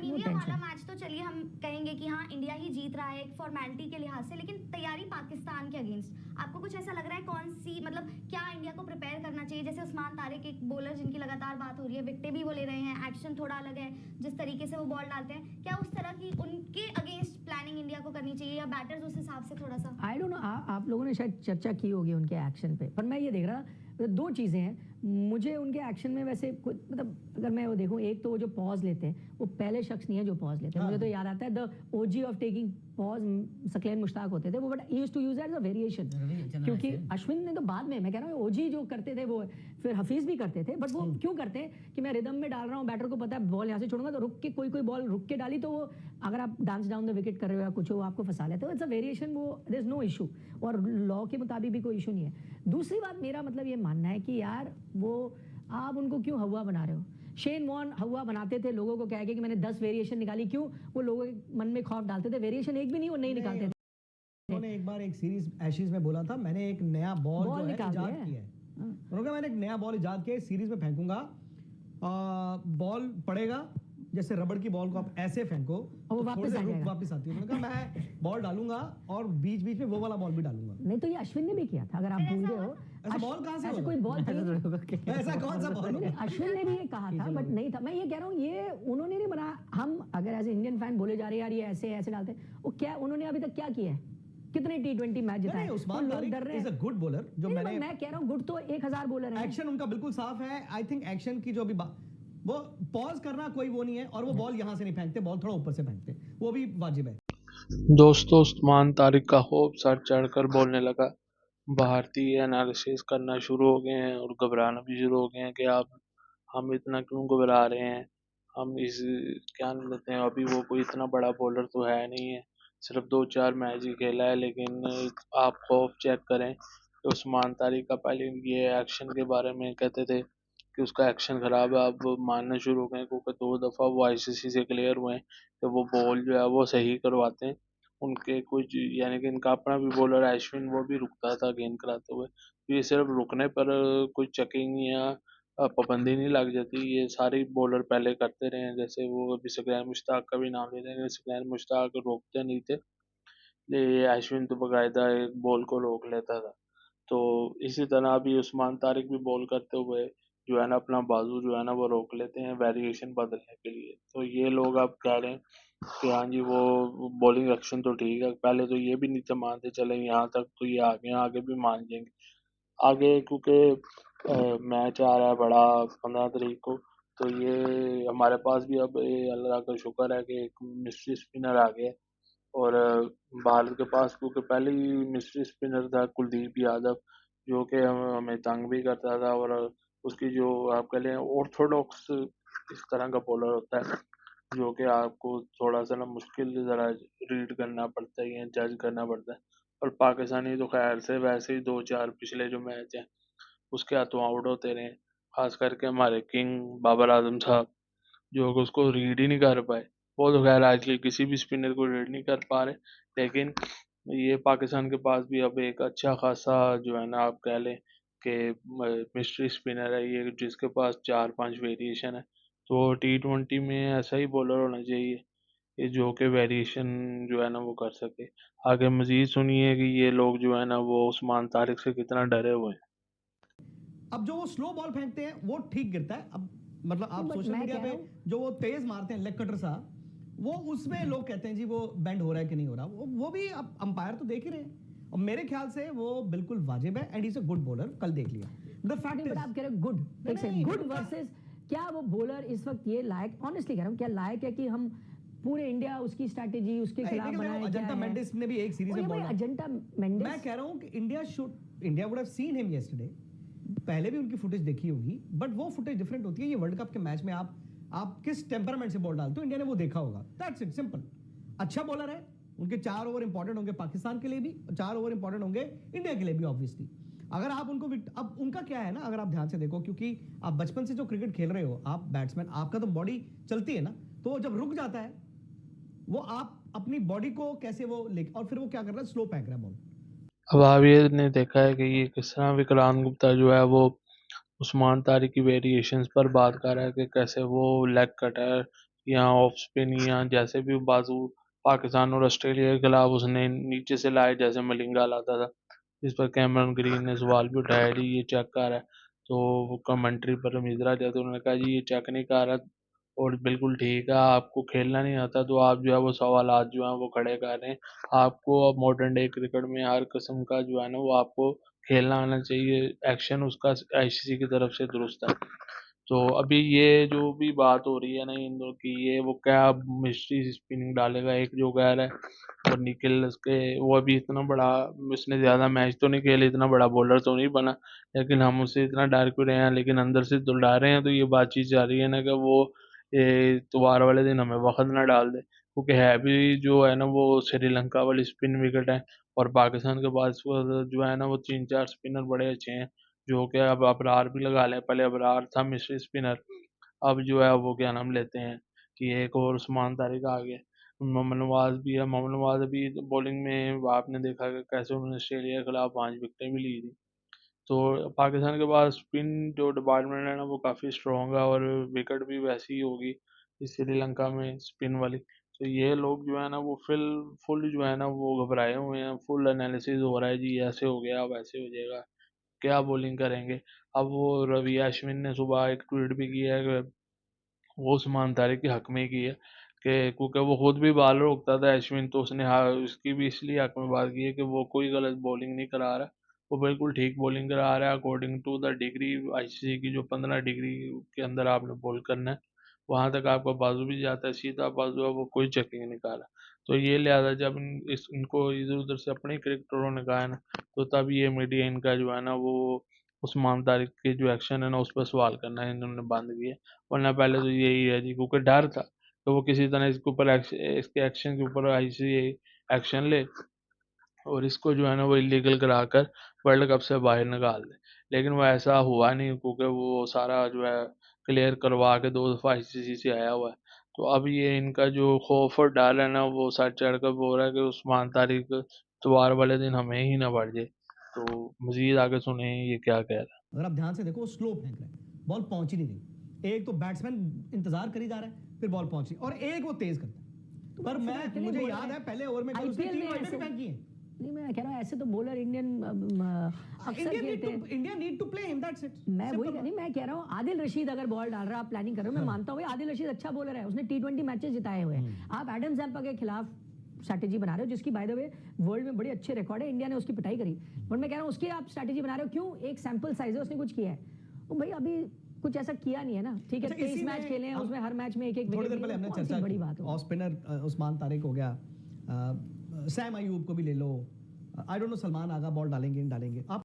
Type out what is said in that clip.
No ये वाला tension. Match तो चलिए हम कहेंगे कि हाँ इंडिया ही जीत रहा है एक फॉर्मेलिटी के लिहाज से, लेकिन तैयारी पाकिस्तान के अगेंस्ट आपको कुछ ऐसा लग रहा है कौन सी, मतलब क्या इंडिया को प्रिपेयर करना चाहिए? जैसे उस्मान तारिक एक बॉलर जिनकी लगातार बात हो रही है, विकेटें भी वो ले रहे हैं, एक्शन थोड़ा अलग है जिस तरीके से वो बॉल डालते हैं, क्या उस तरह की उनके अगेंस्ट प्लानिंग इंडिया को करनी चाहिए या बैटर्स उस हिसाब से थोड़ा सा? आई डोंट नो, आप लोगों ने शायद चर्चा की होगी उनके एक्शन पे, पर मैं ये देख रहा दो चीज़ें हैं मुझे उनके एक्शन में। वैसे मतलब अगर मैं वो देखूं, एक तो वो जो पॉज लेते हैं वो पहले शख्स नहीं है जो पॉज लेते हैं। मुझे तो याद आता है the OG of taking pause Saqlain Mushtaq होते थे वो, but used to use as a variation, क्योंकि अश्विन ने तो बाद में, मैं कह रहा हूँ ओजी जो करते थे वो फिर हफीज भी करते थे, बट वो क्यों करते हैं कि मैं रिदम में डाल रहा हूँ, बैटर को पता है बॉल यहाँ से छोड़ूंगा तो रुक के कोई बॉल रुक के डाली तो वो अगर आप डांस डाउन द विकेट कर रहे हो या कुछ हो आपको फंसा लेते हो, इट्स अ वेरिएशन, वो देयर इज नो इशू, और लॉ के मुताबिक भी कोई इशू नहीं है। दूसरी बात मेरा मतलब ये मानना है कि यार वो आप उनको क्यों हवा बना रहे हो? शेन वॉर्न हवा बनाते थे लोगों को कह के कि मैंने 10 वेरिएशन निकाली, क्यों? वो लोगों के मन में खौफ डालते थे, वेरिएशन एक भी नहीं वो नहीं निकालते थे। उन्होंने एक बार एक सीरीज एशीज में बोला था, मैंने एक नया बॉल जो है निकाल इजाद दिया है। किया है। उन्होंने कहा मैंने एक नया बॉल इजाद किया है, सीरीज में फेंकूंगा, बॉल पड़ेगा जैसे रबड़ की बॉल को आप ऐसे फेंको और वो तो वापस थोड़ी देर आ रुक जाएगा। वापस आती है। उन्होंने कहा मैं बॉल डालूंगा और बीच बीच में वो वाला बॉल भी डालूंगा। नहीं तो ये अश्विन ने भी किया था, अगर आप फिर भूल ऐसा गए हो। हुआ ऐसा बॉल कहाँ से ऐसा होगा? कोई बॉल थी ऐसा कौन सा बॉल होगा? अश्विन ने भी ये कहा था, बट नहीं था। मैं ये कह रहा हूँ ये उन्होंने नहीं बनाया। हम अगर एज इंडियन फैन बोले जा रहे हैं यार ये ऐसे ऐसे डालते हैं, वो क्या उन्होंने अभी तक क्या किया है? कितने T20 मैच जिताए? नहीं, उस्मान लोग तारिक डर रहे इज अ हैं। गुड बॉलर जो नहीं, मैंने मैं कह रहा हूँ गुड तो 1000 बॉलर है। एक्शन उनका बिल्कुल साफ है। आई थिंक एक्शन की जो भी वो पॉज करना कोई वो नहीं है, और वो बॉल यहां से नहीं फेंकते, बॉल थोड़ा ऊपर से फेंकते, वो भी वाजिब है। दोस्तों, उस्मान तारिक का होप सर चढ़कर बोलने लगा। भारतीय एनालिसिस करना शुरू हो गए हैं और घबराना भी शुरू हो गए हैं कि आप हम इतना क्यों घबरा रहे हैं, हम इस क्या नहीं लेते हैं। अभी वो कोई इतना बड़ा बॉलर तो है नहीं है, सिर्फ 2-4 मैच ही खेला है। लेकिन आप खौफ चेक करें कि उस्मान तारिक का पहले ये एक्शन के बारे में कहते थे कि उसका एक्शन खराब है, अब मानना शुरू हो गए क्योंकि 2 दफ़ा वो आईसीसी से क्लियर हुए हैं कि वो बॉल जो है वो सही करवाते हैं। उनके कुछ यानी कि इनका अपना भी बॉलर अश्विन वो भी रुकता था गेंद कराते हुए, तो ये सिर्फ रुकने पर कोई चेकिंग या पाबंदी नहीं लग जाती। ये सारे बॉलर पहले करते रहे हैं, जैसे वो अभी सकलैन मुश्ताक का भी नाम ले रहे हैं, सकलैन मुश्ताक रोकते नहीं थे, ये अश्विन तो बाकायदा एक बॉल को रोक लेता था। तो इसी तरह अभी उस्मान तारिक भी बॉल करते हुए जो है ना अपना बाजू जो है ना वो रोक लेते हैं वेरिएशन बदलने के लिए। तो ये लोग अब कह रहे हैं कि हाँ जी वो बॉलिंग एक्शन तो ठीक है, पहले तो ये भी नहीं थे मानते, चले यहाँ तक तो ये आगे आगे भी मान जाएंगे आगे, क्योंकि मैच आ रहा है बड़ा 15 तारीख को। तो ये हमारे पास भी अब अल्लाह का शुक्र है कि एक मिस्ट्री स्पिनर आ गया, और भारत के पास क्योंकि पहले ही मिस्ट्री स्पिनर था कुलदीप यादव, जो कि हमें तंग भी करता था, और उसकी जो आप कह लें ऑर्थोडॉक्स इस तरह का बॉलर होता है जो कि आपको थोड़ा सा ना मुश्किल ज़रा रीड करना पड़ता है या जज करना पड़ता है। और पाकिस्तानी तो खैर से वैसे ही 2-4 पिछले जो मैच हैं उसके हाथों आउट होते रहे, खास करके हमारे किंग बाबर आजम साहब जो कि उसको रीड ही नहीं कर पाए। वो तो खैर आजकल किसी भी स्पिनर को रीड नहीं कर पा रहे, लेकिन ये पाकिस्तान के पास भी अब एक अच्छा खासा जो है ना आप कह लें कि मिस्ट्री स्पिनर है ये, जिसके पास 4-5 वेरिएशन है। तो T20 में ऐसा ही बॉलर होना चाहिए कि जो कि वेरिएशन जो है ना वो कर सके। आगे मजीद सुनिए कि ये लोग जो है ना वो उस्मान तारिक से कितना डरे हुए हैं। अब जो वो स्लो बॉल फेंकते हैं वो ठीक गिरता है। अब मतलब आप बट सोशल मैं मीडिया कह पे रहा हूँ जो वो तेज मारते हैं लेग कटर सा, वो उसमें लोग कहते हैं जी वो बेंड हो रहा है कि नहीं हो रहा, वो भी अब अंपायर तो देख ही रहे हैं, और मेरे ख्याल से वो बिल्कुल वाजिब है and is a good bowler. कल देख लिया द फैक्ट बट आप कह रहे हो गुड, एक सेकंड, गुड वर्सेस क्या वो बॉलर इस वक्त ये लायक, ऑनेस्टली कह रहा हूँ, क्या लायक है कि हम पूरे इंडिया उसकी स्ट्रैटेजी उसके खिलाफ बनाए? अजंता मेंडिस ने भी एक सीरीज में बॉल, अजंता मेंडिस, मैं कह रहा हूं कि India would have seen him yesterday, पहले भी उनकी फुटेज देखी होगी, बट वो फुटेज डिफरेंट होती है। ये वर्ल्ड कप के मैच में आप किस टेम्परामेंट से बॉल डालते हो, इंडिया ने वो देखा होगा, दैट्स इट, सिंपल। अच्छा बॉलर है, उनके 4 ओवर इंपॉर्टेंट होंगे पाकिस्तान के लिए भी, 4 ओवर इंपॉर्टेंट होंगे इंडिया के लिए भी ऑब्वियसली। अगर आप उनको अब उनका क्या है ना, अगर आप ध्यान से देखो, क्योंकि आप बचपन से जो क्रिकेट खेल रहे हो, आप बैट्समैन, आपका तो बॉडी चलती है ना, तो जब रुक जाता है वो आप अपनी बॉडी को कैसे वो ले, और फिर वो क्या कर रहा है, स्लो फेंक रहा है बॉल। अब आप ये ने देखा है कि ये किस तरह विक्रांत गुप्ता जो है वो उस्मान तारिक की वेरिएशंस पर बात कर रहा है कि कैसे वो लेग कटर या ऑफ स्पिन या जैसे भी बाजू पाकिस्तान और ऑस्ट्रेलिया के खिलाफ उसने नीचे से लाए, जैसे मलिंगा लाता था। इस पर कैमरन ग्रीन ने सवाल भी उठाया जी ये चेक कर रहा है, तो वो कमेंट्री पर मिजरा जाते उन्होंने कहा जी ये चेक नहीं कर रहा, और बिल्कुल ठीक है, आपको खेलना नहीं आता तो आप जो है वो सवालात जो है वो खड़े कर रहे हैं। आपको अब मॉडर्न डे क्रिकेट में हर किस्म का जो है ना वो आपको खेलना आना चाहिए, एक्शन उसका आईसीसी की तरफ से दुरुस्त है। तो अभी ये जो भी बात हो रही है ना इन दोनों की, ये वो क्या मिस्ट्री स्पिनिंग डालेगा एक जो कह रहा है, और निखिल उसके वो अभी इतना बड़ा, उसने ज़्यादा मैच तो नहीं खेले, इतना बड़ा बॉलर तो नहीं बना, लेकिन हम उससे इतना डर क्यों रहे हैं, लेकिन अंदर से तो डर रहे हैं। तो ये बातचीत जा रही है ना कि वो त्योहार वाले दिन हमें वक्त ना डाल दे, क्योंकि है भी जो है ना वो श्रीलंका वाली स्पिन विकेट है, और पाकिस्तान के पास जो है ना वो 3-4 स्पिनर बड़े अच्छे हैं, जो कि अब अबरार भी लगा लें, पहले अबरार था मिस्ट्री स्पिनर, अब जो है वो क्या नाम लेते हैं कि एक और उस्मान तारिक आ गया, मोहम्मद नवाज भी है। मोहम्मद नवाज अभी बॉलिंग में आपने देखा कि कैसे उन्होंने ऑस्ट्रेलिया के खिलाफ 5 विकेटें भी ली थी। तो पाकिस्तान के पास स्पिन जो डिपार्टमेंट है ना वो काफ़ी स्ट्रॉन्ग है, और विकेट भी वैसी ही होगी इस श्रीलंका में स्पिन वाली। तो ये लोग जो है ना वो फुल जो है ना वो घबराए हुए हैं, फुल एनालिसिस हो रहा है जी ऐसे हो गया वैसे हो जाएगा, क्या बॉलिंग करेंगे। अब वो रवि अश्विन ने सुबह एक ट्वीट भी किया है कि वो उस्मान तारिक के हक में ही की है, कि क्योंकि वो खुद भी बाल रोकता था अश्विन, तो उसने हाँ उसकी भी इसलिए हक में बात की है कि वो कोई गलत बॉलिंग नहीं करा रहा, वो बिल्कुल ठीक बॉलिंग करा रहा है according to the degree ICC की, जो 15 डिग्री के अंदर आपने बॉल करना है, वहां तक आपका बाजू भी जाता है, सीधा बाजू है, वो कोई चेकिंग नहीं कर रहा। तो ये लिहाजा जब इनको इधर उधर से अपने क्रिकेटरों ने कहा है ना, तो तब ये मीडिया इनका जो है ना वो उस्मान तारिक के जो एक्शन है ना उस पर सवाल करना है इन्होंने बंद किया, वरना पहले तो यही है जी, क्योंकि डर था कि वो किसी तरह इसके ऊपर इसके एक्शन के ऊपर आईसीसी एक्शन ले, और इसको जो है ना वो इलीगल कराकर वर्ल्ड कप से बाहर निकाल दे। लेकिन वो ऐसा हुआ नहीं, क्योंकि वो सारा जो है क्लियर करवा के 2 दफ़ा आईसीसी से आया हुआ है। तो अब ये इनका जो खौफ और डर है ना वो सर चढ़ कर बोल रहा है कि उस्मान तारिक त्योहार वाले दिन हमें ही ना पड़ जाए। तो मजीद आगे सुने ये क्या कह रहा है। अगर आप ध्यान से देखो स्लो फेंक रहे हैं, बॉल पहुंच ही नहीं रही। एक तो बैट्समैन इंतजार करी जा रहा है, फिर बॉल पहुंची, और एक वो तेज करता है। पर मैं मुझे याद है पहले ओवर में उसने आईपीएल 3 में वाइडें ऐसे भी फेंकी हैं। नहीं, मैं कह रहा हूँ ऐसे तो बॉलर इंडियन अक्सर खेलते हैं। India need to play him, that's it. मैं वही नहीं, मैं कह रहा हूँ आदिल रशीद अगर बॉल डाल रहा है, आप प्लानिंग कर रहे हो, मैं मानता हूँ आदिल रशीद अच्छा बॉलर है, उसने T20 मैचेस जिताए हुए हैं। आप एडम जैम्पा के खिलाफ स्ट्रैटेजी बना रहे हो, जिसकी बाय द वे वर्ल्ड में बड़ी अच्छे रिकॉर्ड है, इंडिया ने उसकी पिटाई करी, बट मैं कह रहा हूँ उसकी आप स्ट्रैटेजी बना रहे हो क्यों? एक सैंपल साइज है, उसने कुछ किया है, वो भाई अभी कुछ ऐसा किया नहीं है ना, ठीक है। 23 मैच खेले हैं, उसमें हर मैच में एक एक थोड़ी देर पहले हमने चर्चा बड़ी बात की, हो। ऑफ स्पिनर उस्मान तारिक हो गया, सैम अयूब को भी ले लो, I don't know Salman Agha ball डालेंगे नहीं डालेंगे। आप